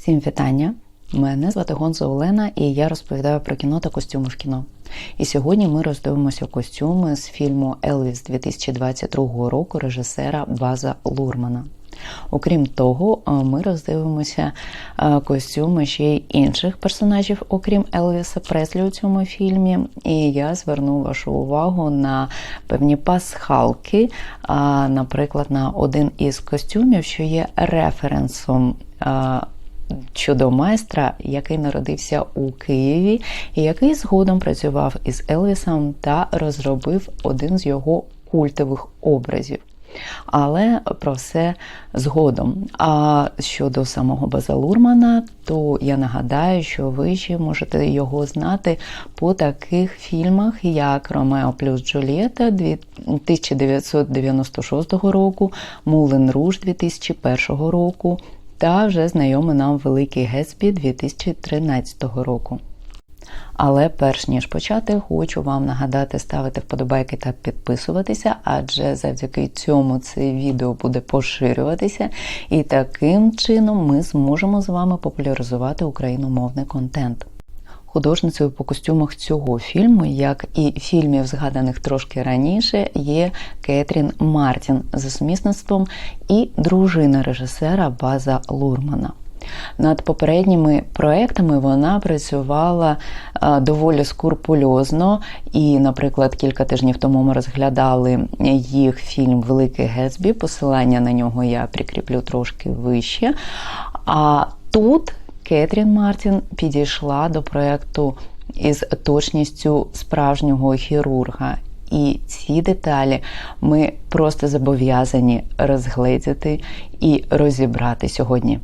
Всім вітання! Мене звати Гонза Олена і я розповідаю про кіно та костюми в кіно. І сьогодні ми роздивимося костюми з фільму «Елвіс» 2022 року режисера База Лурмана. Окрім того, ми роздивимося костюми ще й інших персонажів, окрім Елвіса Преслі у цьому фільмі. І я зверну вашу увагу на певні пасхалки, наприклад, на один із костюмів, що є референсом чудо-майстра, який народився у Києві і який згодом працював із Елвісом та розробив один з його культових образів. Але про все згодом. А щодо самого База Лурмана, то я нагадаю, що ви ще можете його знати по таких фільмах, як «Ромео плюс Джульєта» 1996 року, «Мулен Руж» 2001 року та вже знайомий нам «Великий Гетсбі» 2013 року. Але перш ніж почати, хочу вам нагадати ставити вподобайки та підписуватися, адже завдяки цьому це відео буде поширюватися, і таким чином ми зможемо з вами популяризувати україномовний контент. Художницею по костюмах цього фільму, як і фільмів, згаданих трошки раніше, є Кетрін Мартін за сумісництвом і дружина режисера База Лурмана. Над попередніми проектами вона працювала доволі скрупульозно, і, наприклад, кілька тижнів тому ми розглядали їх фільм «Великий Гетсбі», посилання на нього я прикріплю трошки вище. А тут Кетрін Мартін підійшла до проекту із точністю справжнього хірурга. І ці деталі ми просто зобов'язані розгледіти і розібрати сьогодні.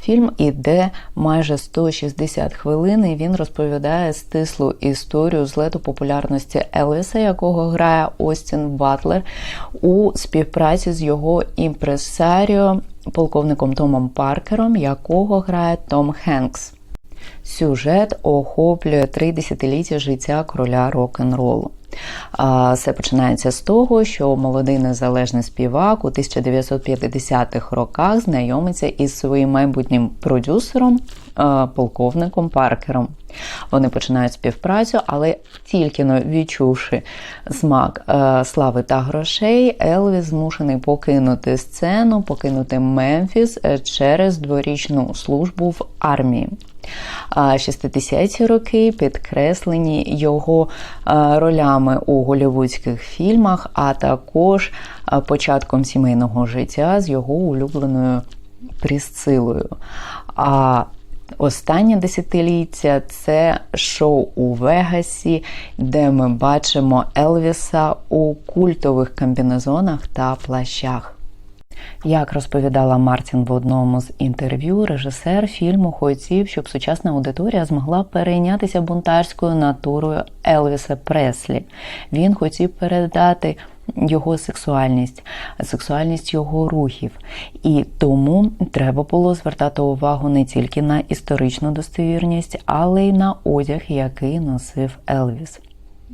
Фільм іде майже 160 хвилин, і він розповідає стислу історію злету популярності Елвіса, якого грає Остін Батлер, у співпраці з його імпресаріо, полковником Томом Паркером, якого грає Том Хенкс. Сюжет охоплює 3 десятиліття життя короля рок-н-ролу. Все починається з того, що молодий незалежний співак у 1950-х роках знайомиться із своїм майбутнім продюсером, полковником Паркером. Вони починають співпрацю, але тільки відчувши смак слави та грошей, Елвіс змушений покинути сцену, покинути Мемфіс через 2-річну службу в армії. 60-ті роки підкреслені його ролями у голлівудських фільмах, а також початком сімейного життя з його улюбленою Прісцилою. А останнє десятиліття – це шоу у Вегасі, де ми бачимо Елвіса у культових комбінезонах та плащах. Як розповідала Мартін в одному з інтерв'ю, режисер фільму хотів, щоб сучасна аудиторія змогла перейнятися бунтарською натурою Елвіса Преслі. Він хотів передати його сексуальність його рухів. І тому треба було звертати увагу не тільки на історичну достовірність, але й на одяг, який носив Елвіс.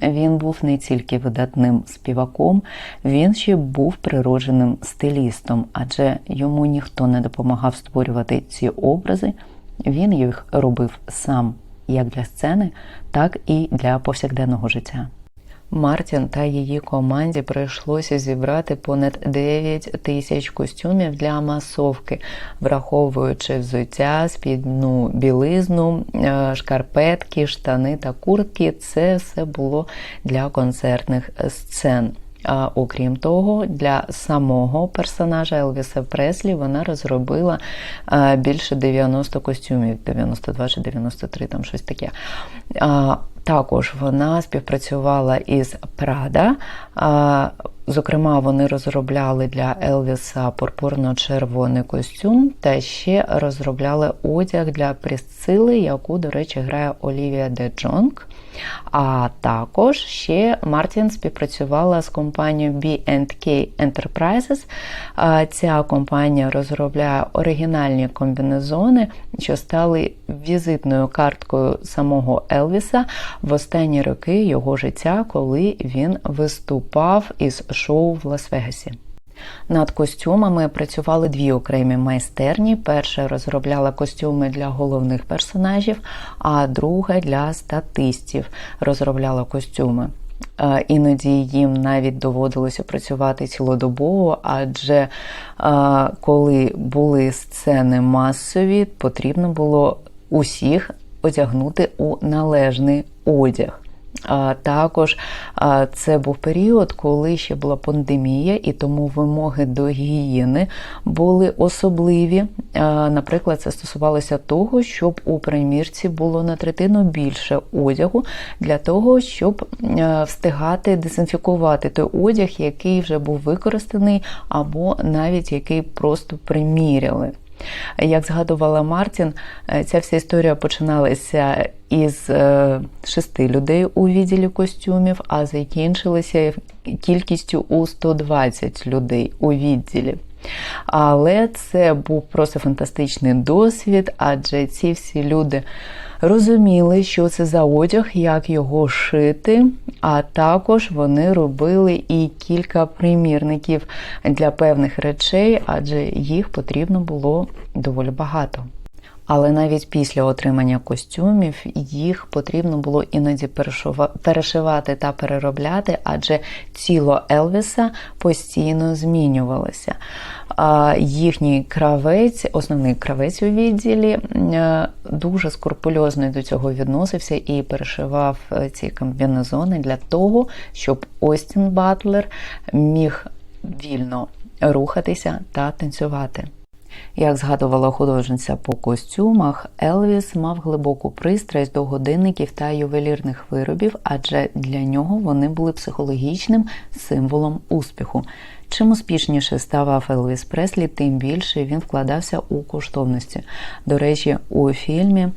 Він був не тільки видатним співаком, він ще був природженим стилістом, адже йому ніхто не допомагав створювати ці образи, він їх робив сам, як для сцени, так і для повсякденного життя. Мартін та її команді прийшлося зібрати понад 9 тисяч костюмів для масовки, враховуючи взуття, спідну білизну, шкарпетки, штани та куртки. Це все було для концертних сцен. Окрім того, для самого персонажа Елвіса Преслі вона розробила більше 90 костюмів, 92 чи 93, там щось таке. Також вона співпрацювала із Прада. Зокрема, вони розробляли для Елвіса пурпурно-червоний костюм та ще розробляли одяг для Прісцили, яку, до речі, грає Олівія де Джонг. А також ще Мартін співпрацювала з компанією B&K Enterprises. Ця компанія розробляє оригінальні комбінезони, що стали візитною карткою самого Елвіса в останні роки його життя, коли він виступав із шоу в Лас-Вегасі. Над костюмами працювали дві окремі майстерні. Перша розробляла костюми для головних персонажів, а друга для статистів розробляла костюми. Іноді їм навіть доводилося працювати цілодобово, адже коли були сцени масові, потрібно було усіх одягнути у належний одяг. Також це був період, коли ще була пандемія, і тому вимоги до гігієни були особливі. Наприклад, це стосувалося того, щоб у примірці було на третину більше одягу, для того, щоб встигати дезінфікувати той одяг, який вже був використаний, або навіть який просто приміряли. Як згадувала Мартін, ця вся історія починалася із 6 людей у відділі костюмів, а закінчилася кількістю у 120 людей у відділі. Але це був просто фантастичний досвід, адже ці всі люди розуміли, що це за одяг, як його шити, а також вони робили і кілька примірників для певних речей, адже їх потрібно було доволі багато. Але навіть після отримання костюмів їх потрібно було іноді перешивати та переробляти, адже тіло Елвіса постійно змінювалося. Їхній кравець, основний кравець у відділі, дуже скрупульозно до цього відносився і перешивав ці комбінезони для того, щоб Остін Батлер міг вільно рухатися та танцювати. Як згадувала художниця по костюмах, Елвіс мав глибоку пристрасть до годинників та ювелірних виробів, адже для нього вони були психологічним символом успіху. Чим успішніше ставав Елвіс Преслі, тим більше він вкладався у коштовності. До речі, у фільмі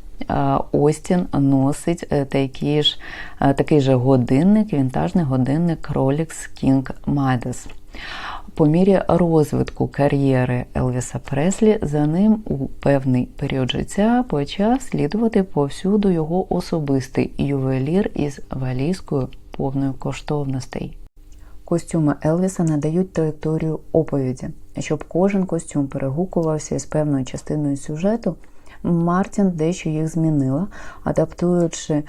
Остін носить такий же годинник, вінтажний годинник Rolex King Midas. По мірі розвитку кар'єри Елвіса Преслі за ним у певний період життя почав слідувати повсюду його особистий ювелір із валізкою повною коштовностей. Костюми Елвіса надають траєкторію оповіді. Щоб кожен костюм перегукувався із певною частиною сюжету, Мартін дещо їх змінила, адаптуючи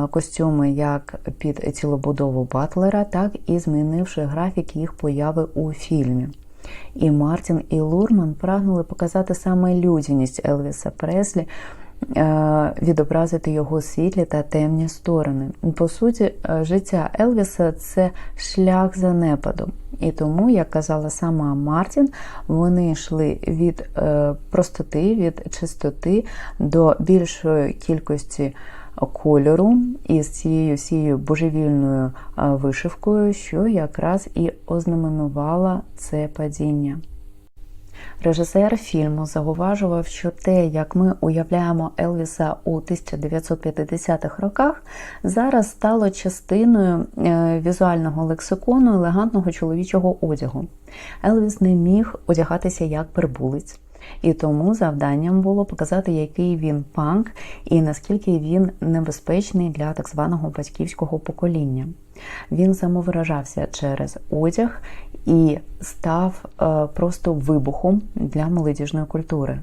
костюми як під тілобудову Батлера, так і змінивши графік їх появи у фільмі. І Мартін, і Лурман прагнули показати саме людяність Елвіса Преслі, відобразити його світлі та темні сторони. По суті, життя Елвіса – це шлях занепаду. І тому, як казала сама Мартін, вони йшли від простоти, від чистоти до більшої кількості кольору із цією всією божевільною вишивкою, що якраз і ознаменувала це падіння. Режисер фільму зауважував, що те, як ми уявляємо Елвіса у 1950-х роках, зараз стало частиною візуального лексикону елегантного чоловічого одягу. Елвіс не міг одягатися як прибулець. І тому завданням було показати, який він панк і наскільки він небезпечний для так званого батьківського покоління. Він самовиражався через одяг і став просто вибухом для молодіжної культури.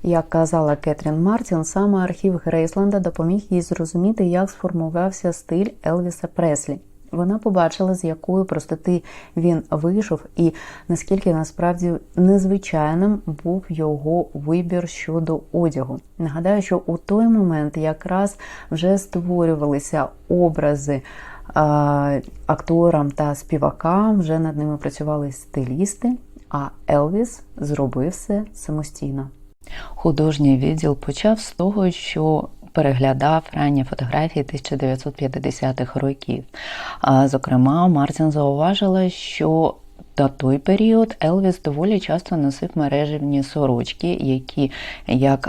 Як казала Кетрін Мартін, саме архів Грейсленда допоміг їй зрозуміти, як сформувався стиль Елвіса Преслі. Вона побачила, з якої простоти він вийшов і наскільки насправді незвичайним був його вибір щодо одягу. Нагадаю, що у той момент якраз вже створювалися образи акторам та співакам, вже над ними працювали стилісти, а Елвіс зробив все самостійно. Художній відділ почав з того, що переглядав ранні фотографії 1950-х років. Зокрема, Мартін зауважила, що на той період Елвіс доволі часто носив мережевні сорочки, які, як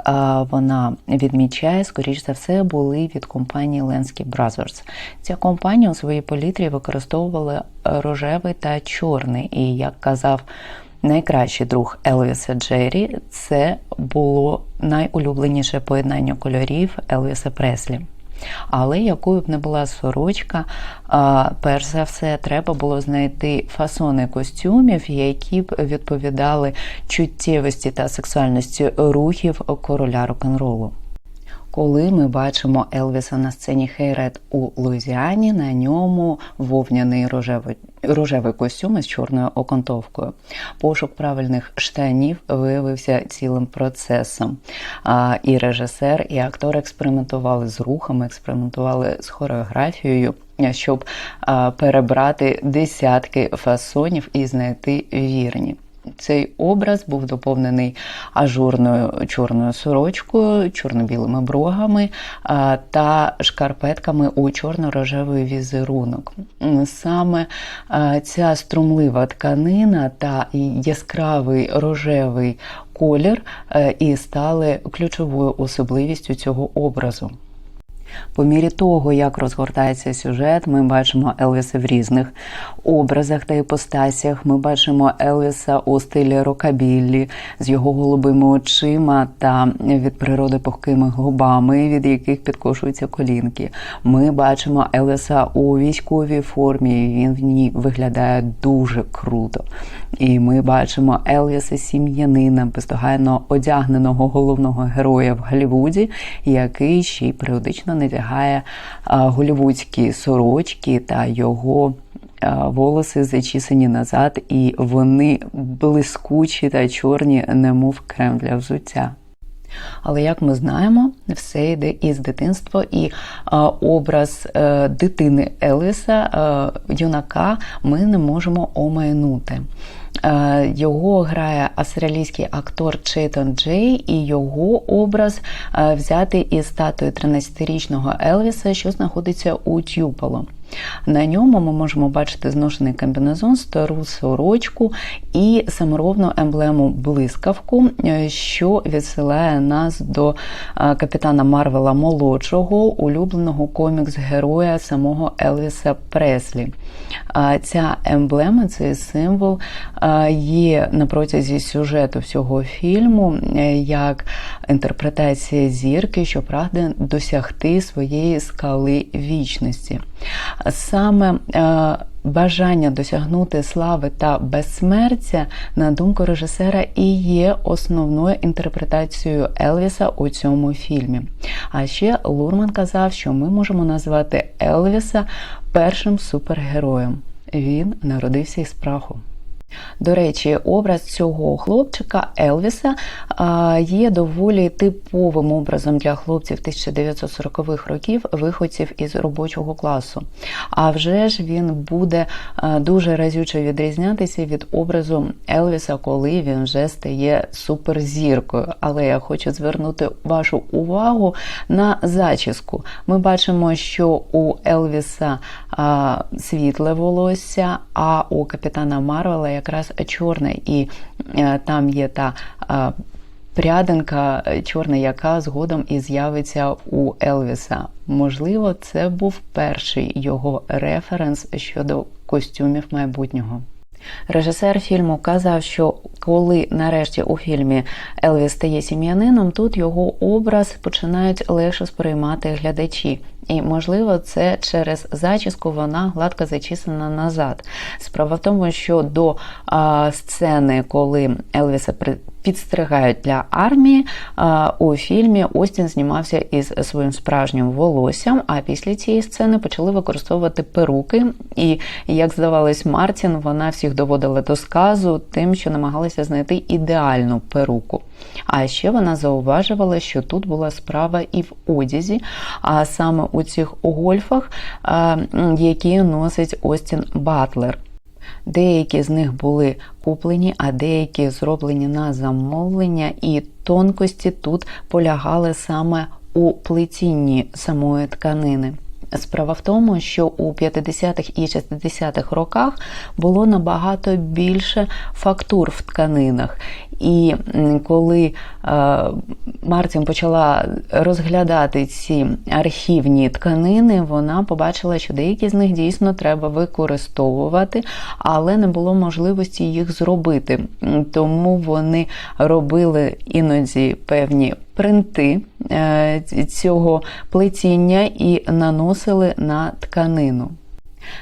вона відмічає, скоріш за все, були від компанії Lansky Brothers. Ця компанія у своїй палітрі використовувала рожевий та чорний, і, як казав найкращий друг Елвіса Джері, це було найулюбленіше поєднання кольорів Елвіса Преслі. Але якою б не була сорочка, перш за все, треба було знайти фасони костюмів, які б відповідали чуттєвості та сексуальності рухів короля рок-н-ролу. Коли ми бачимо Елвіса на сцені Хейрет у Луїзіані, на ньому вовняний рожевий костюм із чорною окантовкою. Пошук правильних штанів виявився цілим процесом. І режисер, і актор експериментували з рухами, експериментували з хореографією, щоб перебрати десятки фасонів і знайти вірні. Цей образ був доповнений ажурною чорною сорочкою, чорно-білими брогами та шкарпетками у чорно-рожевий візерунок. Саме ця струмлива тканина та яскравий рожевий колір і стали ключовою особливістю цього образу. По мірі того, як розгортається сюжет, ми бачимо Елвіса в різних образах та іпостасях. Ми бачимо Елвіса у стилі рокабіллі, з його голубими очима та від природи пухкими губами, від яких підкошуються колінки. Ми бачимо Елвіса у військовій формі, він в ній виглядає дуже круто. І ми бачимо Елвіса сім'янина, бездоганно одягненого головного героя в Голлівуді, який ще й періодично надягає голлівудські сорочки, та його волоси зачісані назад, і вони блискучі та чорні, немов крем для взуття. Але, як ми знаємо, все йде із дитинства, і образ дитини Елвіса, юнака, ми не можемо омайнути. Його грає австралійський актор Чейтон Джей, і його образ взятий із статуї 13-річного Елвіса, що знаходиться у Тюполо. На ньому ми можемо бачити зношений комбінезон, стару сорочку і саморобну емблему блискавку, що відсилає нас до капітана Марвела молодшого, улюбленого комікс-героя самого Елвіса Преслі. Ця емблема, цей символ є на протязі сюжету всього фільму як інтерпретація зірки, що прагне досягти своєї скали вічності. Саме бажання досягнути слави та безсмертя, на думку режисера, і є основною інтерпретацією Елвіса у цьому фільмі. А ще Лурман казав, що ми можемо назвати Елвіса першим супергероєм. Він народився із праху. До речі, образ цього хлопчика Елвіса є доволі типовим образом для хлопців 1940-х років, виходців із робочого класу. А вже ж він буде дуже разюче відрізнятися від образу Елвіса, коли він вже стає суперзіркою. Але я хочу звернути вашу увагу на зачіску. Ми бачимо, що у Елвіса світле волосся, а у капітана Марвела якраз чорне, і там є та прядинка чорна, яка згодом і з'явиться у Елвіса. Можливо, це був перший його референс щодо костюмів майбутнього. Режисер фільму казав, що коли нарешті у фільмі Елвіс стає сім'янином, тут його образ починають легше сприймати глядачі. І, можливо, це через зачіску, вона гладко зачісана назад. Справа в тому, що до сцени, коли Елвіса підстригають для армії, у фільмі Остін знімався із своїм справжнім волоссям, а після цієї сцени почали використовувати перуки. І, як здавалось Мартін, вона всіх доводила до сказу тим, що намагалася знайти ідеальну перуку. А ще вона зауважувала, що тут була справа і в одязі, а саме у цих гольфах, які носить Остін Батлер. Деякі з них були куплені, а деякі зроблені на замовлення, і тонкості тут полягали саме у плетінні самої тканини. Справа в тому, що у 50-х і 60-х роках було набагато більше фактур в тканинах. І коли Мартін почала розглядати ці архівні тканини, вона побачила, що деякі з них дійсно треба використовувати, але не було можливості їх зробити. Тому вони робили іноді певні принти цього плетіння і наносили на тканину.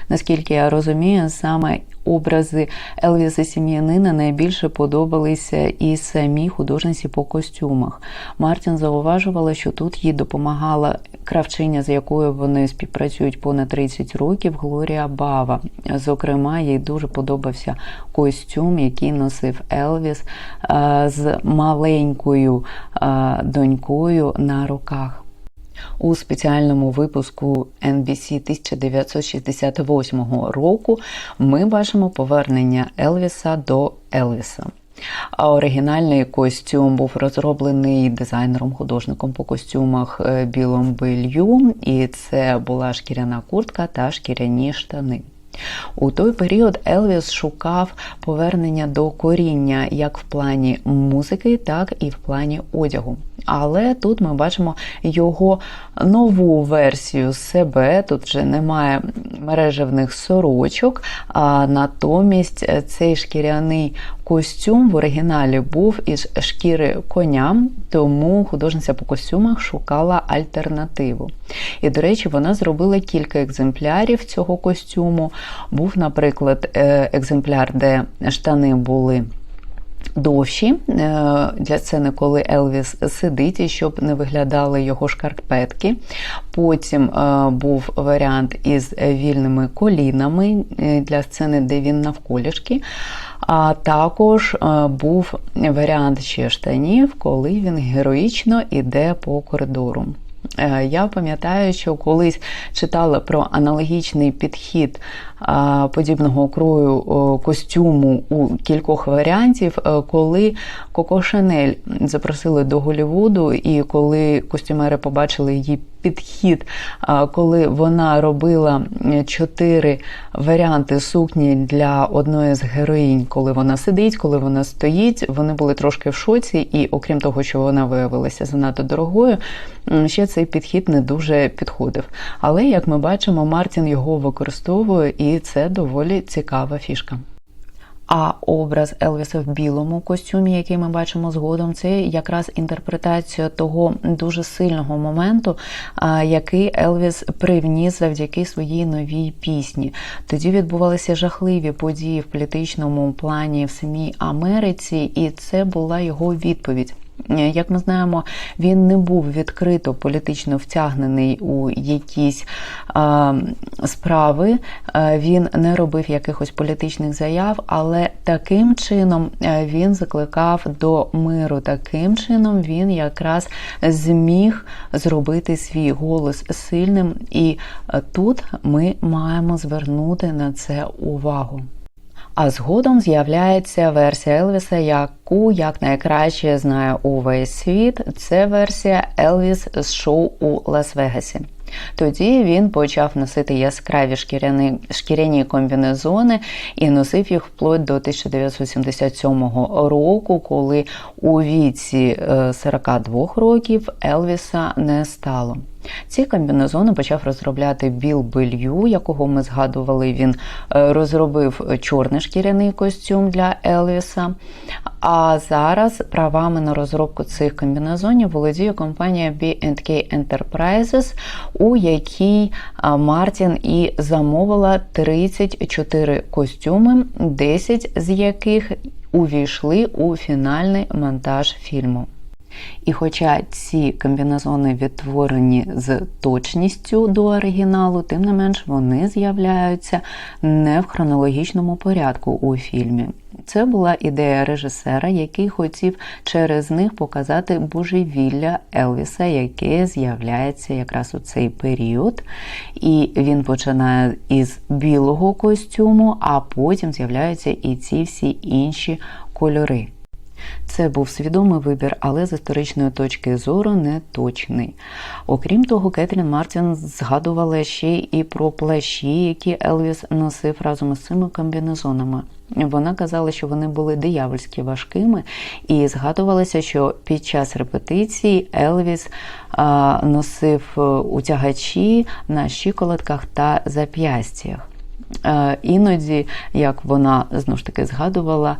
Наскільки я розумію, саме образи Елвіса сім'янина найбільше подобалися і самій художниці по костюмах. Мартін зауважувала, що тут їй допомагала кравчиня, з якою вони співпрацюють понад 30 років, Глорія Бава. Зокрема, їй дуже подобався костюм, який носив Елвіс з маленькою донькою на руках. У спеціальному випуску NBC 1968 року ми бачимо повернення Елвіса до Елвіса. А оригінальний костюм був розроблений дизайнером-художником по костюмах Білом Беллью, і це була шкіряна куртка та шкіряні штани. У той період Елвіс шукав повернення до коріння як в плані музики, так і в плані одягу. Але тут ми бачимо його нову версію себе, тут вже немає мережевних сорочок, а натомість цей шкіряний костюм в оригіналі був із шкіри коня, тому художниця по костюмах шукала альтернативу. І, до речі, вона зробила кілька екземплярів цього костюму. Був, наприклад, екземпляр, де штани були довші, для сцени, коли Елвіс сидить, і щоб не виглядали його шкарпетки. Потім був варіант із вільними колінами для сцени, де він навколішки. А також був варіант ще штанів, коли він героїчно йде по коридору. Я пам'ятаю, що колись читала про аналогічний підхід подібного крою костюму у кількох варіантів, коли Коко Шанель запросили до Голлівуду, і коли костюмери побачили її підхід, коли вона робила 4 варіанти сукні для одної з героїнь, коли вона сидить, коли вона стоїть, вони були трошки в шоці, і окрім того, що вона виявилася занадто дорогою, ще цей підхід не дуже підходив. Але, як ми бачимо, Мартін його використовує, і це доволі цікава фішка. А образ Елвіса в білому костюмі, який ми бачимо згодом, це якраз інтерпретація того дуже сильного моменту, який Елвіс привніс завдяки своїй новій пісні. Тоді відбувалися жахливі події в політичному плані в самій Америці, і це була його відповідь. Як ми знаємо, він не був відкрито політично втягнений у якісь справи, він не робив якихось політичних заяв, але таким чином він закликав до миру, таким чином він якраз зміг зробити свій голос сильним, і тут ми маємо звернути на це увагу. А згодом з'являється версія Елвіса, яку якнайкраще знає увесь світ. Це версія Елвіс з шоу у Лас-Вегасі. Тоді він почав носити яскраві шкіряні комбінезони і носив їх вплоть до 1977 року, коли у віці 42 років Елвіса не стало. Ці комбінезони почав розробляти Біл Беллью, якого ми згадували. Він розробив чорний шкіряний костюм для Елвіса. А зараз правами на розробку цих комбінезонів володіє компанія B&K Enterprises, у якій Мартін і замовила 34 костюми, 10 з яких увійшли у фінальний монтаж фільму. І хоча ці комбінезони відтворені з точністю до оригіналу, тим не менш вони з'являються не в хронологічному порядку у фільмі. Це була ідея режисера, який хотів через них показати божевілля Елвіса, яке з'являється якраз у цей період. І він починає із білого костюму, а потім з'являються і ці всі інші кольори. Це був свідомий вибір, але з історичної точки зору не точний. Окрім того, Кетрін Мартін згадувала ще і про плащі, які Елвіс носив разом із цими комбінезонами. Вона казала, що вони були диявольськи важкими, і згадувалося, що під час репетицій Елвіс носив утягачі на щиколотках та зап'ястях. Іноді, як вона знову ж таки згадувала,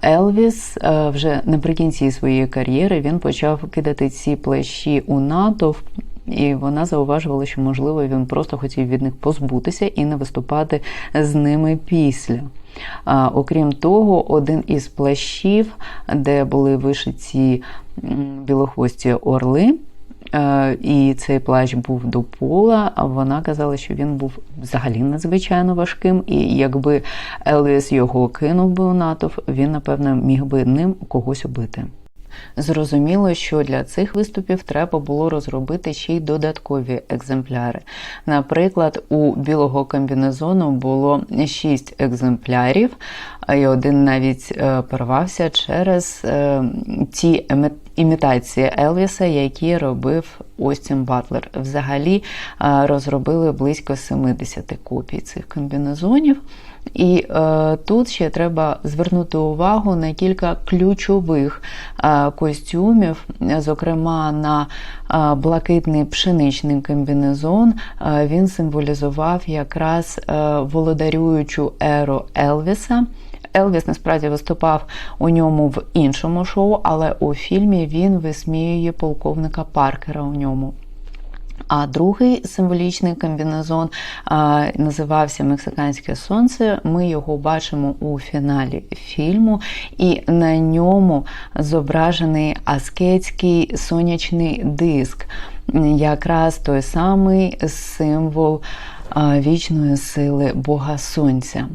Елвіс вже наприкінці своєї кар'єри він почав кидати ці плащі у натовп, і вона зауважувала, що, можливо, він просто хотів від них позбутися і не виступати з ними після. Окрім того, один із плащів, де були вишиті білохвості орли, і цей плащ був до пола, вона казала, що він був взагалі надзвичайно важким, і якби Елвіс його кинув би у натовп, він, напевно, міг би ним когось убити. Зрозуміло, що для цих виступів треба було розробити ще й додаткові екземпляри. Наприклад, у білого комбінезону було 6 екземплярів, і один навіть порвався через ті імітації Елвіса, які робив Остін Батлер. Взагалі розробили близько 70 копій цих комбінезонів. І тут ще треба звернути увагу на кілька ключових костюмів, зокрема на блакитний пшеничний комбінезон. Він символізував якраз володарюючу еру Елвіса. Елвіс насправді виступав у ньому в іншому шоу, але у фільмі він висміює полковника Паркера у ньому. А другий символічний комбінезон називався «Мексиканське сонце». Ми його бачимо у фіналі фільму, і на ньому зображений аскетський сонячний диск, якраз той самий символ вічної сили Бога Сонця.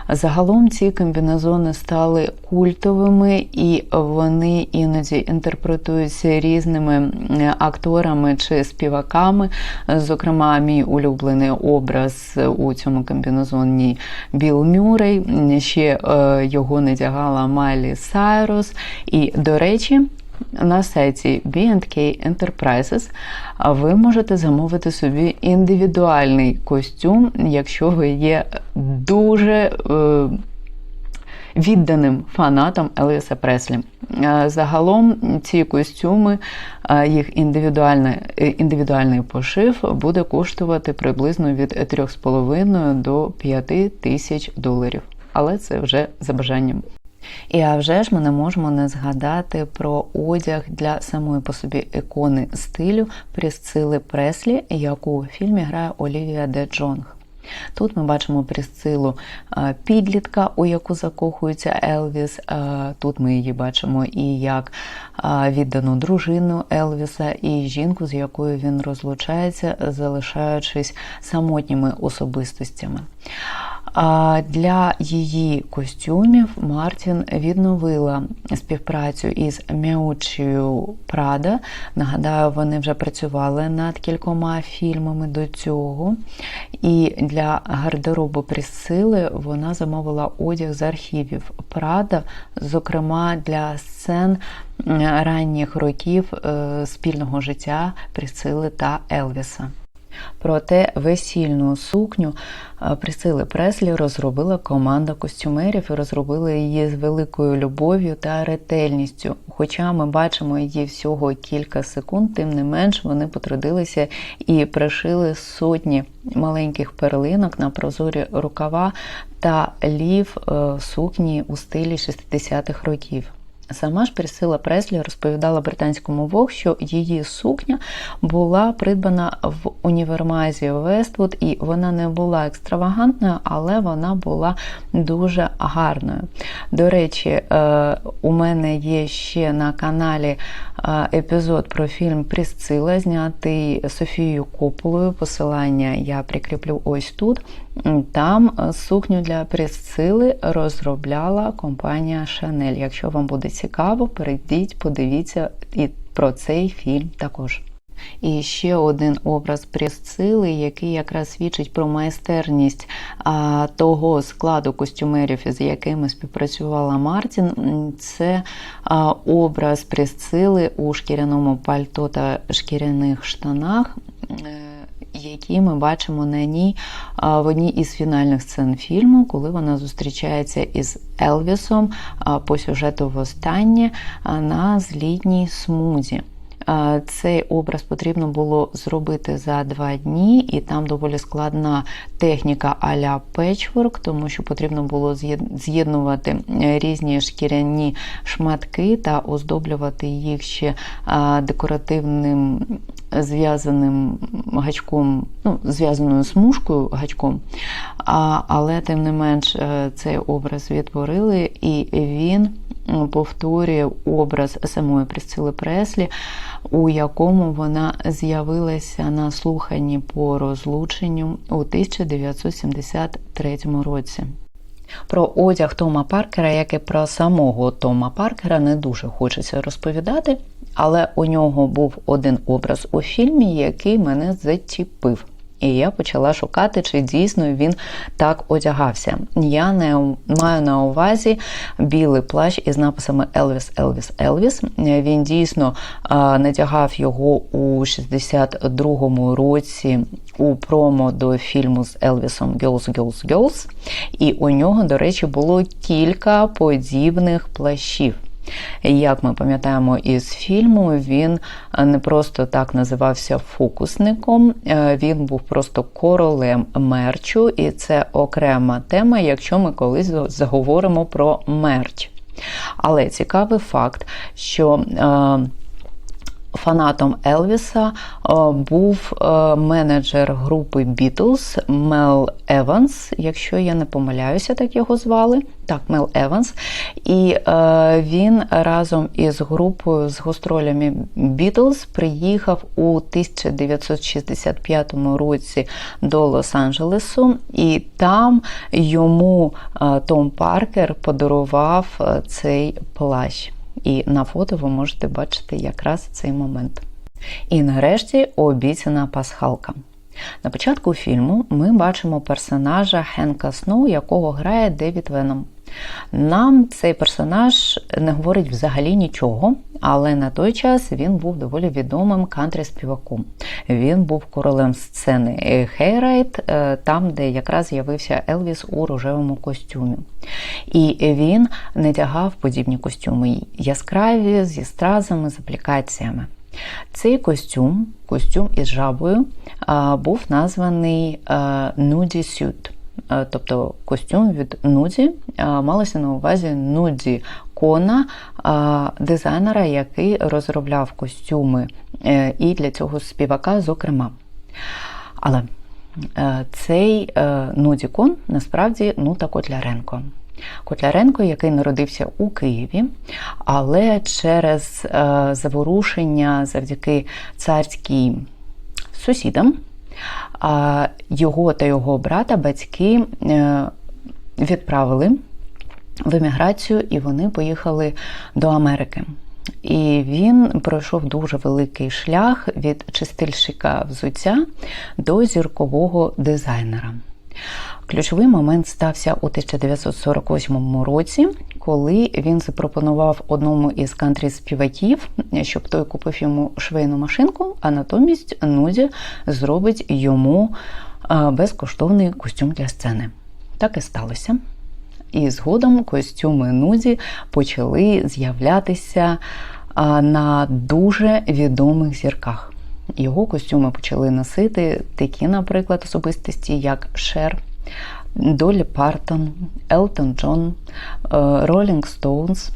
Загалом ці комбінезони стали культовими, і вони іноді інтерпретуються різними акторами чи співаками. Зокрема, мій улюблений образ у цьому комбінезоні Білл Мюррей, ще його надягала Майлі Сайрус. І, до речі, на сайті B&K Enterprises ви можете замовити собі індивідуальний костюм, якщо ви є дуже відданим фанатом Елвіса Преслі. Загалом ці костюми, їх індивідуальний пошив буде коштувати приблизно від 3,5 до 5 тисяч доларів. Але це вже за бажанням. І а вже ж ми не можемо не згадати про одяг для самої по собі ікони стилю Прісцили Преслі, яку у фільмі грає Олівія де Джонг. Тут ми бачимо Прісцилу підлітка, у яку закохується Елвіс. Тут ми її бачимо і як віддану дружину Елвіса, і жінку, з якою він розлучається, залишаючись самотніми особистостями. Для її костюмів Мартін відновила співпрацю із Міуччіо Прада. Нагадаю, вони вже працювали над кількома фільмами до цього. І для гардеробу Прісцили вона замовила одяг з архівів Прада, зокрема для сцен ранніх років спільного життя Прісцили та Елвіса. Проте весільну сукню Прісцили Преслі розробила команда костюмерів і розробили її з великою любов'ю та ретельністю. Хоча ми бачимо її всього кілька секунд, тим не менш вони потрудилися і пришили сотні маленьких перлинок на прозорі рукава та лів сукні у стилі 60-х років. Сама ж Прісцила Преслі розповідала британському Vogue, що її сукня була придбана в універмазі Вествуд, і вона не була екстравагантною, але вона була дуже гарною. До речі, у мене є ще на каналі епізод про фільм «Прісцила», знятий Софією Копполою. Посилання я прикріплю ось тут. Там сукню для Прісцили розробляла компанія Chanel. Якщо вам буде цікаво, перейдіть, подивіться і про цей фільм також. І ще один образ Прісцили, який якраз свідчить про майстерність того складу костюмерів, з якими співпрацювала Мартін. Це образ Прісцили у шкіряному пальто та шкіряних штанах, які ми бачимо на ній в одній із фінальних сцен фільму, коли вона зустрічається із Елвісом по сюжету востаннє на злітній смузі. Цей образ потрібно було зробити за 2 дні, і там доволі складна техніка а-ля петчворк, тому що потрібно було з'єднувати різні шкіряні шматки та оздоблювати їх ще декоративним зв'язаним гачком, зв'язаною смужкою гачком. Але, тим не менш, цей образ відтворили, і він повторює образ самої Присцили Преслі, у якому вона з'явилася на слуханні по розлученню у 1973 році. Про одяг Тома Паркера, як і про самого Тома Паркера, не дуже хочеться розповідати, але у нього був один образ у фільмі, який мене зачепив. І я почала шукати, чи дійсно він так одягався. Я не маю на увазі білий плащ із написами «Елвіс, Елвіс, Елвіс». Він дійсно надягав його у 62-му році у промо до фільму з Елвісом «Girls, Girls, Girls». І у нього, до речі, було кілька подібних плащів. Як ми пам'ятаємо із фільму, він не просто так називався фокусником, він був просто королем мерчу, і це окрема тема, якщо ми колись заговоримо про мерч. Але цікавий факт, що фанатом Елвіса був менеджер групи Beatles Мел Еванс, якщо я не помиляюся, так його звали. Так, Мел Еванс. І він разом із групою з гастролями Beatles приїхав у 1965 році до Лос-Анджелесу, і там йому Том Паркер подарував цей плащ. І на фото ви можете бачити якраз цей момент. І нарешті обіцяна пасхалка. На початку фільму ми бачимо персонажа Хенка Сноу, якого грає Девід Венном. Нам цей персонаж не говорить взагалі нічого, але на той час він був доволі відомим кантрі-співаком. Він був королем сцени Хейрайт, там, де якраз з'явився Елвіс у рожевому костюмі. І він надягав подібні костюми яскраві, зі стразами, з аплікаціями. Цей костюм із жабою, був названий Nudie Suit. Тобто костюм від Нуді, малося на увазі Нуді Кона, дизайнера, який розробляв костюми і для цього співака, зокрема. Але цей Нуді Кон насправді Нута Котляренко. Котляренко, який народився у Києві, але через заворушення завдяки царським сусідам, його та його брата батьки відправили в еміграцію, і вони поїхали до Америки. І він пройшов дуже великий шлях від чистильщика взуття до зіркового дизайнера. Ключовий момент стався у 1948 році, коли він запропонував одному із кантрі-співаків, щоб той купив йому швейну машинку, а натомість Нуді зробить йому безкоштовний костюм для сцени. Так і сталося. І згодом костюми Нуді почали з'являтися на дуже відомих зірках. Його костюми почали носити такі, наприклад, особистості, як Шер, Долі Партон, Елтон Джон, Ролінг Стоунс.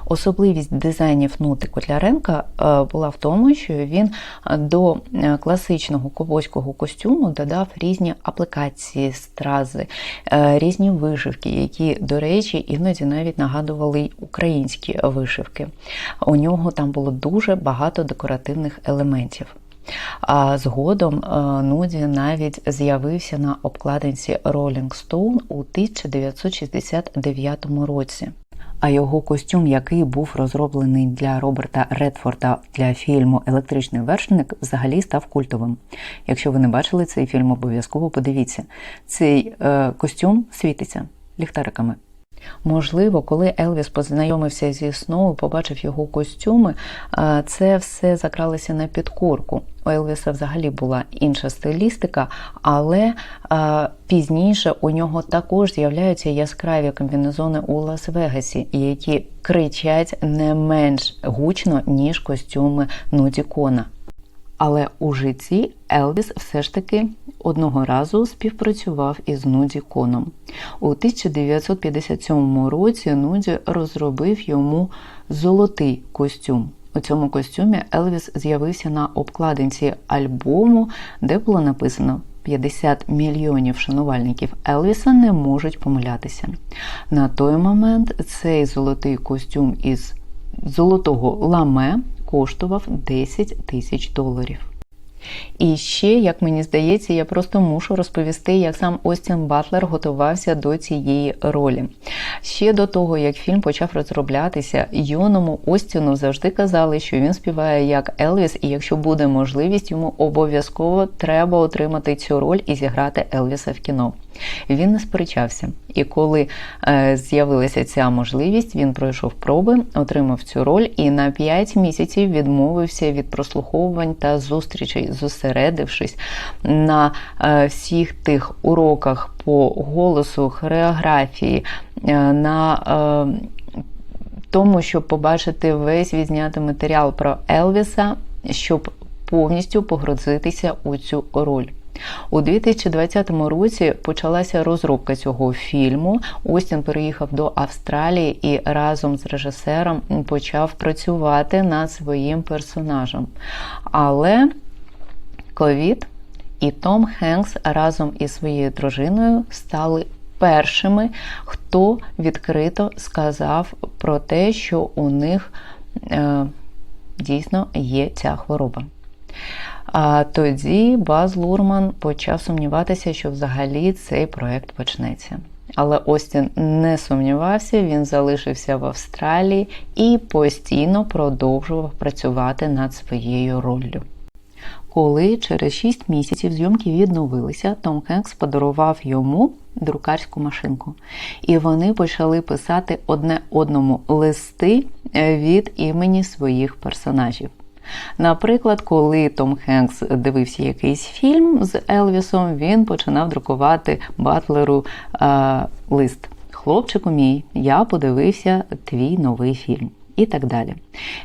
Особливість дизайнів Нути Котляренка була в тому, що він до класичного ковбойського костюму додав різні аплікації, стрази, різні вишивки, які, до речі, іноді навіть нагадували українські вишивки. У нього там було дуже багато декоративних елементів. А згодом Нуді навіть з'явився на обкладинці Rolling Stone у 1969 році. А його костюм, який був розроблений для Роберта Редфорда для фільму «Електричний вершник», взагалі став культовим. Якщо ви не бачили цей фільм, обов'язково подивіться. Цей костюм світиться ліхтариками. Можливо, коли Елвіс познайомився зі Сноу, побачив його костюми, це все закралося на підкорку. У Елвіса взагалі була інша стилістика, але пізніше у нього також з'являються яскраві комбінезони у Лас-Вегасі, які кричать не менш гучно, ніж костюми Нуді Кона. Але у житті Елвіс все ж таки одного разу співпрацював із Нуді Коном. У 1957 році Нуді розробив йому золотий костюм. У цьому костюмі Елвіс з'явився на обкладинці альбому, де було написано «50 мільйонів шанувальників Елвіса не можуть помилятися». На той момент цей золотий костюм із золотого ламе коштував $10,000. І ще, як мені здається, я просто мушу розповісти, як сам Остін Батлер готувався до цієї ролі. Ще до того, як фільм почав розроблятися, юному Остіну завжди казали, що він співає як Елвіс, і якщо буде можливість, йому обов'язково треба отримати цю роль і зіграти Елвіса в кіно. Він не сперечався. І коли з'явилася ця можливість, він пройшов проби, отримав цю роль і на 5 місяців відмовився від прослуховувань та зустрічей, зосередившись на всіх тих уроках по голосу, хореографії, на тому, щоб побачити весь відзнятий матеріал про Елвіса, щоб повністю погрузитися у цю роль. У 2020 році почалася розробка цього фільму. Остін переїхав до Австралії і разом з режисером почав працювати над своїм персонажем. Але ковід і Том Хенкс разом із своєю дружиною стали першими, хто відкрито сказав про те, що у них дійсно є ця хвороба. А тоді Баз Лурман почав сумніватися, що взагалі цей проект почнеться. Але Остін не сумнівався, він залишився в Австралії і постійно продовжував працювати над своєю роллю. Коли через 6 місяців зйомки відновилися, Том Хенкс подарував йому друкарську машинку. І вони почали писати одне одному листи від імені своїх персонажів. Наприклад, коли Том Хенкс дивився якийсь фільм з Елвісом, він починав друкувати Батлеру лист. «Хлопчику мій, я подивився твій новий фільм». І так далі.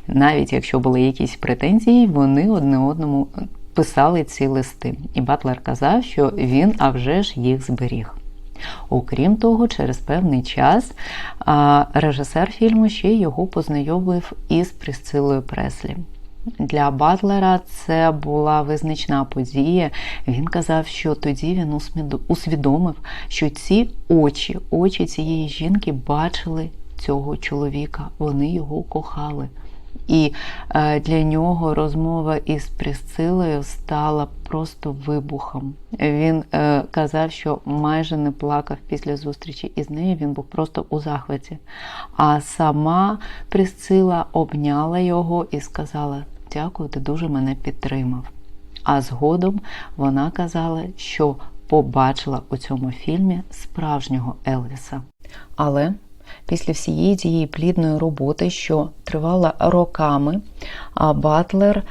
Навіть якщо були якісь претензії, вони одне одному писали ці листи. І Батлер казав, що він, а вже ж, їх зберіг. Окрім того, через певний час режисер фільму ще його познайомив із Присцилою Преслі. Для Батлера це була визначна подія. Він казав, що тоді він усвідомив, що ці очі цієї жінки бачили цього чоловіка, вони його кохали. І для нього розмова із Присцилою стала просто вибухом. Він казав, що майже не плакав після зустрічі із нею, він був просто у захваті. А сама Присцила обняла його і сказала: «Дякую, ти дуже мене підтримав». А згодом вона казала, що побачила у цьому фільмі справжнього Елвіса. Але після всієї цієї плідної роботи, що тривала роками, Батлер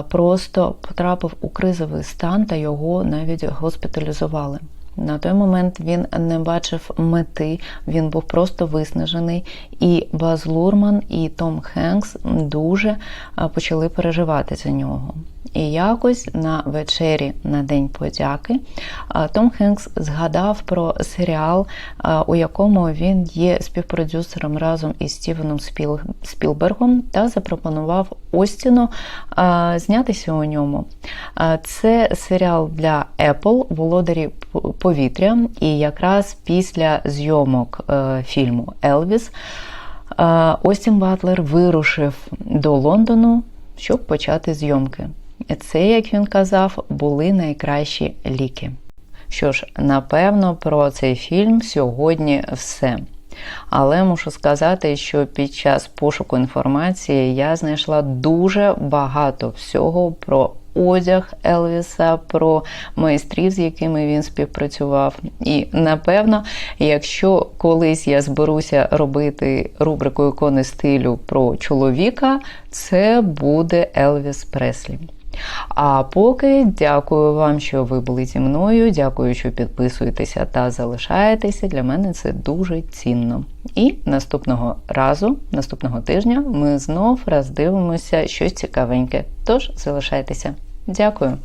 просто потрапив у кризовий стан та його навіть госпіталізували. На той момент він не бачив мети, він був просто виснажений, і Баз Лурман, і Том Хенкс дуже почали переживати за нього. І якось на вечері на День подяки Том Хенкс згадав про серіал, у якому він є співпродюсером разом із Стівеном Спілбергом, та запропонував Остіну знятися у ньому. Це серіал для Apple «Володарі повітря», і якраз після зйомок фільму «Елвіс» Остін Батлер вирушив до Лондону, щоб почати зйомки. Це, як він казав, були найкращі ліки. Що ж, напевно, про цей фільм сьогодні все. Але мушу сказати, що під час пошуку інформації я знайшла дуже багато всього про одяг Елвіса, про майстрів, з якими він співпрацював. І, напевно, якщо колись я зберуся робити рубрику «Ікони стилю» про чоловіка, це буде Елвіс Преслі. А поки дякую вам, що ви були зі мною, дякую, що підписуєтеся та залишаєтеся, для мене це дуже цінно. І наступного тижня ми знов роздивимося щось цікавеньке, тож залишайтеся. Дякую!